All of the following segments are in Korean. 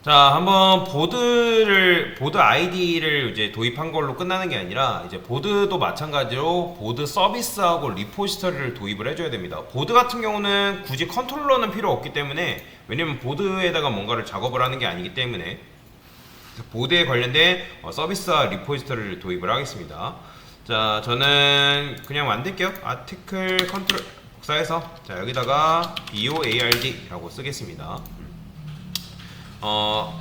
자, 한번 보드 아이디를 이제 도입한 걸로 끝나는 게 아니라 이제 보드도 마찬가지로 보드 서비스하고 리포지터리를 도입을 해줘야 됩니다. 보드 같은 경우는 굳이 컨트롤러는 필요 없기 때문에, 왜냐면 보드에다가 뭔가를 작업을 하는 게 아니기 때문에 보드에 관련된 서비스와 리포지터리를 도입을 하겠습니다. 자, 저는 그냥 만들게요. 아티클 컨트롤 복사해서 자, 여기다가 BOARD라고 쓰겠습니다.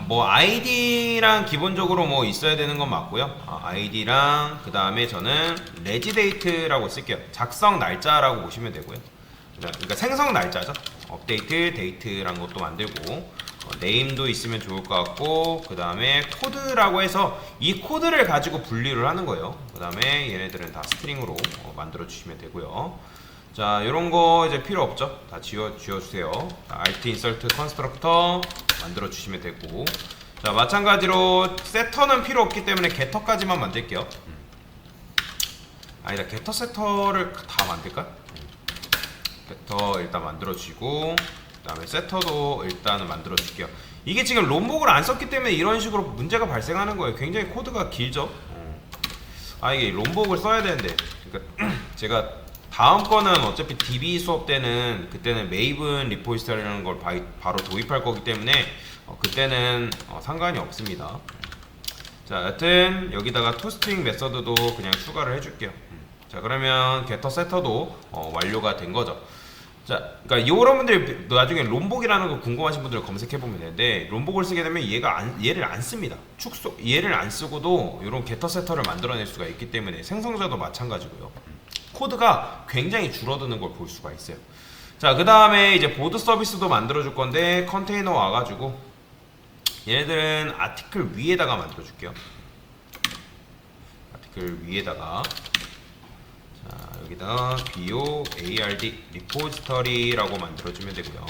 뭐 아이디랑 기본적으로 뭐 있어야 되는 건 맞고요. 아이디랑 그 다음에 저는 레지데이트라고 쓸게요. 작성 날짜라고 보시면 되고요. 그러니까 생성 날짜죠. 업데이트 데이트라는 것도 만들고, 네임도 있으면 좋을 것 같고, 그 다음에 코드라고 해서 이 코드를 가지고 분류를 하는 거예요. 그 다음에 얘네들은 다 스트링으로 만들어 주시면 되고요. 자, 이런 거 이제 필요 없죠. 다 지워주세요. alt insert constructor 만들어 주시면 되고, 자, 마찬가지로 세터는 필요 없기 때문에 게터까지만 만들게요. 아니다, 게터 세터를 다 만들까? 게터 일단 만들어 주시고, 그 다음에 세터도 일단은 만들어 줄게요. 이게 지금 롬복을 안 썼기 때문에 이런 식으로 문제가 발생하는 거예요. 굉장히 코드가 길죠. 이게 롬복을 써야 되는데, 그러니까 제가 다음 거는 어차피 DB 수업 때는, 그때는 메이븐 리포지터리라는 걸 바로 도입할 거기 때문에 그때는 상관이 없습니다. 자, 여튼 여기다가 toString 메서드도 그냥 추가를 해줄게요. 자, 그러면 getter setter도 완료가 된 거죠. 자, 그러니까 여러분들이 나중에 롬복이라는 거 궁금하신 분들 검색해 보면 되는데, 롬복을 쓰게 되면 얘를 안 씁니다. 얘를 안 쓰고도 이런 getter setter를 만들어낼 수가 있기 때문에 생성자도 마찬가지고요. 코드가 굉장히 줄어드는 걸 볼 수가 있어요. 자, 그 다음에 이제 보드 서비스도 만들어 줄 건데, 컨테이너 와가지고 얘네들은 아티클 위에다가 만들어 줄게요. 아티클 위에다가, 자, 여기다가 BOARD 리포지터리라고 만들어 주면 되고요.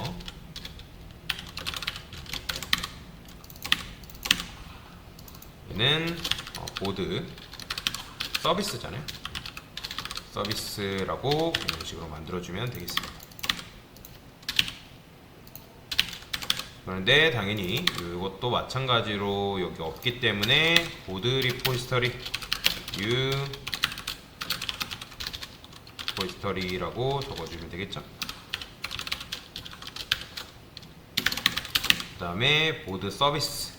얘는 보드 서비스잖아요. 서비스라고 이런 식으로 만들어주면 되겠습니다. 그런데 당연히 이것도 마찬가지로 여기 없기 때문에 보드 리포지터리 리포지터리라고 적어주면 되겠죠. 그 다음에 보드 서비스,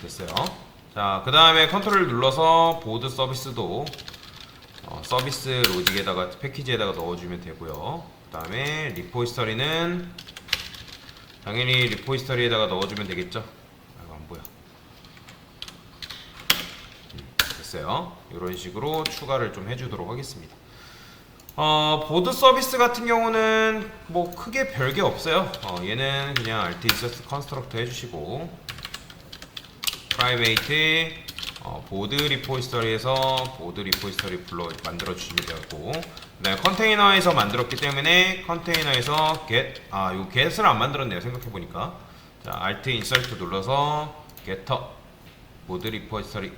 됐어요. 자, 그 다음에 컨트롤 눌러서 보드 서비스도 서비스 로직에다가 패키지에다가 넣어주면 되고요. 그 다음에 리포지터리는 당연히 리포지터리에다가 넣어주면 되겠죠. 안 보여. 됐어요. 이런 식으로 추가를 좀 해주도록 하겠습니다. 보드 서비스 같은 경우는 뭐 크게 별게 없어요. 얘는 그냥 alt insert constructor 해주시고, 프라이베이트 보드 리포지터리에서 보드 리포지터리 만들어 주시면 되고, 그다음에 컨테이너에서 만들었기 때문에 컨테이너에서 get, 요 get을 안 만들었네요. 생각해 보니까. 자, alt insert 눌러서 getter 보드 리포지터리,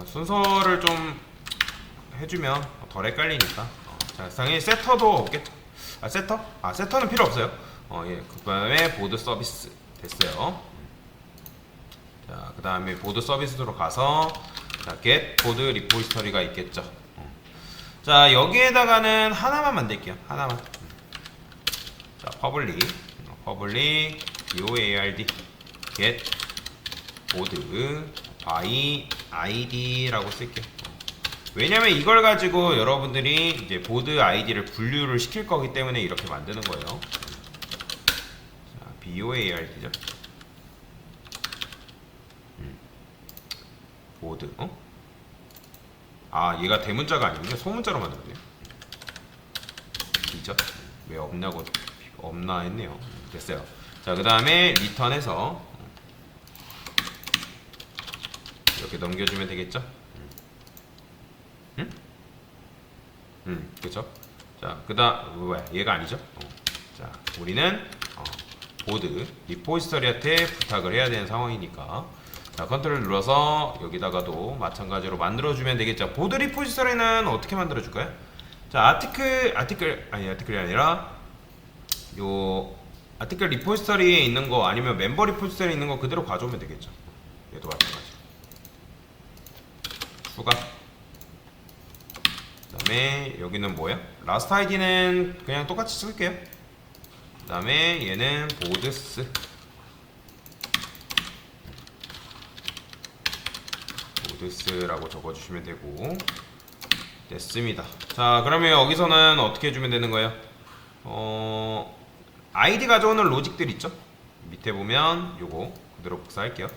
순서를 좀 해주면 덜 헷갈리니까. 자, 당연히 세터도 없겠죠. 세터는 필요 없어요. 예, 그 다음에 보드 서비스 됐어요. 자, 그 다음에 보드 서비스로 가서, 자, get 보드 리포지터리가 있겠죠. 자, 여기에다가는 하나만 만들게요. 하나만. 자, public BOARD get 보드 by id라고 쓸게요. 왜냐면 이걸 가지고 여러분들이 이제 보드 아이디를 분류를 시킬 거기 때문에 이렇게 만드는 거예요. 자, BOARD죠. 보드, 얘가 대문자가 아니군요. 소문자로 만들었네요. 이죠? 왜 없나 했네요. 됐어요. 자, 그 다음에 리턴해서 이렇게 넘겨주면 되겠죠? 그쵸? 자, 왜 얘가 아니죠? 자, 우리는 보드 리포지터리한테 부탁을 해야 되는 상황이니까, 자, 컨트롤 눌러서 여기다가도 마찬가지로 만들어주면 되겠죠. 보드 리포지터리는 어떻게 만들어줄까요? 자, 아티클이 아니라 요 아티클 리포지터리에 있는 거 아니면 멤버 리포지터리에 있는 거 그대로 가져오면 되겠죠. 얘도 마찬가지. 추가. 그 다음에 여기는 뭐야? 라스트 아이디는 그냥 똑같이 쓸게요. 그 다음에 얘는 보드스. 보드스라고 적어주시면 되고 됐습니다. 자, 그러면 여기서는 어떻게 해주면 되는 거예요? 아이디 가져오는 로직들 있죠? 밑에 보면 요거 그대로 복사할게요.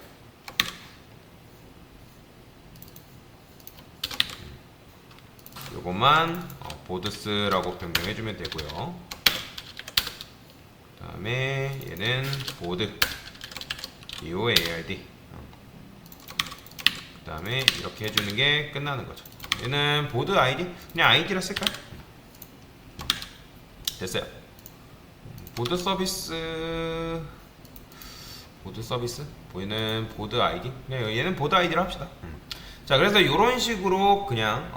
요것만 보드스라고 변경해주면 되고요. 그 다음에 얘는 보드 BOARD. 그 다음에 이렇게 해주는 게 끝나는 거죠. 얘는 보드 아이디 그냥 아이디라 쓸까요? 됐어요. 보드 서비스 보이는 보드 아이디 그냥 얘는 보드 아이디로 합시다. 자, 그래서 이런 식으로 그냥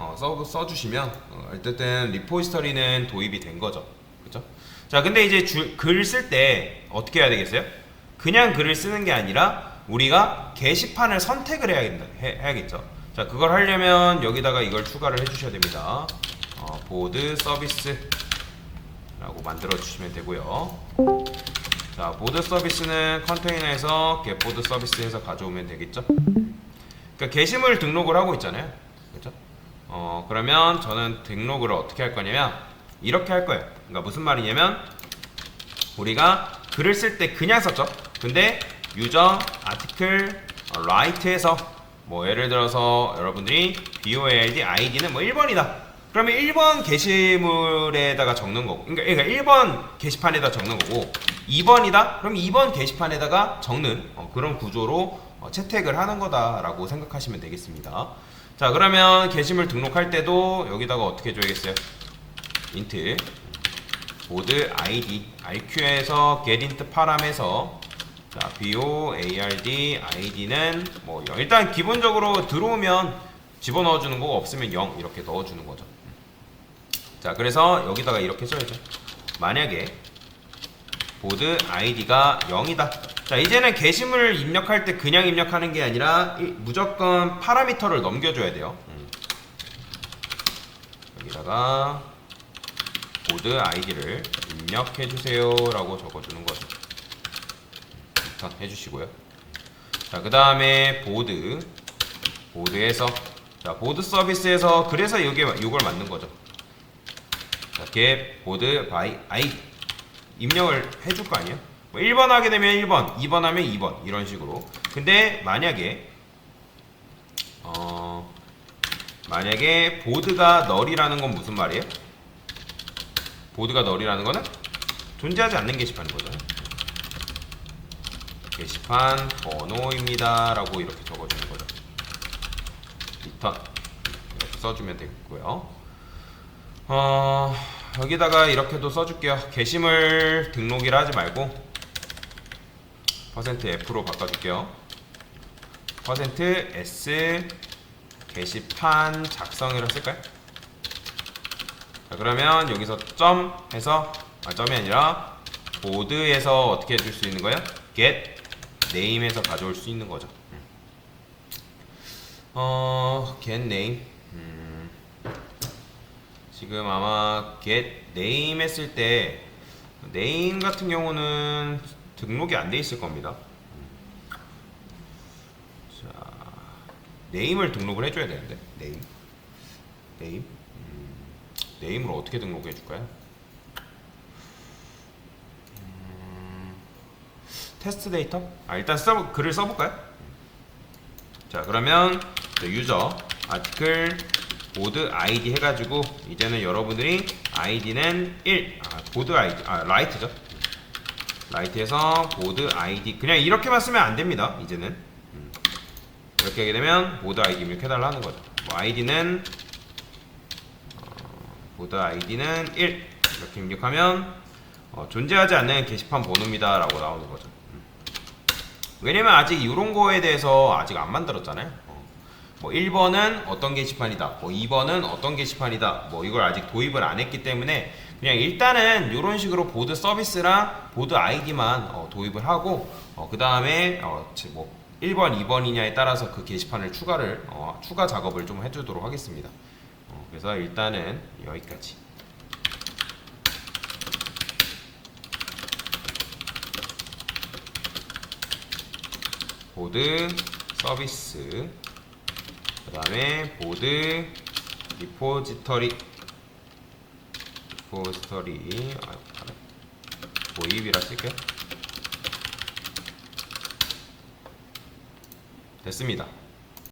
써주시면 어쨌든 리포지터리는 도입이 된 거죠. 그죠? 자, 근데 이제 글 쓸 때 어떻게 해야 되겠어요? 그냥 글을 쓰는 게 아니라 우리가 게시판을 선택을 해야겠죠. 자, 그걸 하려면 여기다가 이걸 추가를 해주셔야 됩니다. 보드 서비스 라고 만들어 주시면 되고요. 자, 보드 서비스는 컨테이너에서 get보드 서비스에서 가져오면 되겠죠. 그러니까 게시물 등록을 하고 있잖아요. 그렇죠? 그러면 저는 등록을 어떻게 할 거냐면 이렇게 할 거예요. 그러니까 무슨 말이냐면 우리가 글을 쓸 때 그냥 썼죠. 근데 유저 아티클 라이트에서 뭐 예를 들어서 여러분들이 BOLD 아이디는 뭐 1번이다. 그러면 1번 게시물에다가 적는 거고, 그러니까 1번 게시판에다 적는 거고, 2번이다? 그럼 2번 게시판에다가 적는 그런 구조로 채택을 하는 거다라고 생각하시면 되겠습니다. 자, 그러면 게시물 등록할 때도 여기다가 어떻게 줘야겠어요? int 보드 id rq에서 getInt param에서 자, BOARD id는 뭐 일단 기본적으로 들어오면 집어넣어 주는 거고 없으면 0 이렇게 넣어 주는 거죠. 자, 그래서 여기다가 이렇게 써야죠. 만약에 보드 id가 0이다. 자, 이제는 게시물을 입력할 때 그냥 입력하는 게 아니라 무조건 파라미터를 넘겨줘야 돼요. 여기다가 보드 id를 입력해주세요 라고 적어주는 거죠. 일단 해주시고요. 자, 그 다음에 보드에서 자, 보드 서비스에서 그래서 이걸 만든 거죠. 자, get 보드 by id 입력을 해줄 거 아니에요? 뭐 1번 하게 되면 1번, 2번 하면 2번 이런 식으로. 근데 만약에 보드가 널이라는 건 무슨 말이에요? 보드가 널이라는 거는 존재하지 않는 게시판인 거죠. 게시판 번호입니다 라고 이렇게 적어주는 거죠. 리턴 이렇게 써주면 되겠고요. 여기다가 이렇게도 써줄게요. 게시물 등록이라 하지 말고 %F로 바꿔줄게요. %S 게시판 작성이라 쓸까요? 자, 그러면 여기서 점 해서 점이 아니라 보드에서 어떻게 해줄 수 있는 거예요? get name에서 가져올 수 있는 거죠. get name 지금 아마 get name 했을 때 name 같은 경우는 등록이 안 돼 있을 겁니다. 자, name을 등록을 해줘야 되는데 name name으로 어떻게 등록해 줄까요? 테스트 데이터? 일단 글을 써볼까요? 자, 그러면 유저 아티클 보드 아이디 해가지고 이제는 여러분들이 아이디는 1 보드 아이디 라이트죠. 라이트에서 보드 아이디 그냥 이렇게만 쓰면 안 됩니다. 이제는 이렇게 하게 되면 보드 아이디 입력해달라는 거죠. 뭐 아이디는 보드 아이디는 1 이렇게 입력하면 존재하지 않는 게시판 번호입니다 라고 나오는 거죠. 왜냐면 아직 이런 거에 대해서 아직 안 만들었잖아요. 뭐 1번은 어떤 게시판이다, 뭐 2번은 어떤 게시판이다, 뭐 이걸 아직 도입을 안 했기 때문에 그냥 일단은 이런 식으로 보드 서비스랑 보드 아이디만 도입을 하고 그 다음에 뭐 1번, 2번이냐에 따라서 그 게시판을 추가 작업을 좀 해주도록 하겠습니다. 그래서 일단은 여기까지. 보드 서비스, 그 다음에 보드 리포지터리 도입이라 쓸게요. 됐습니다.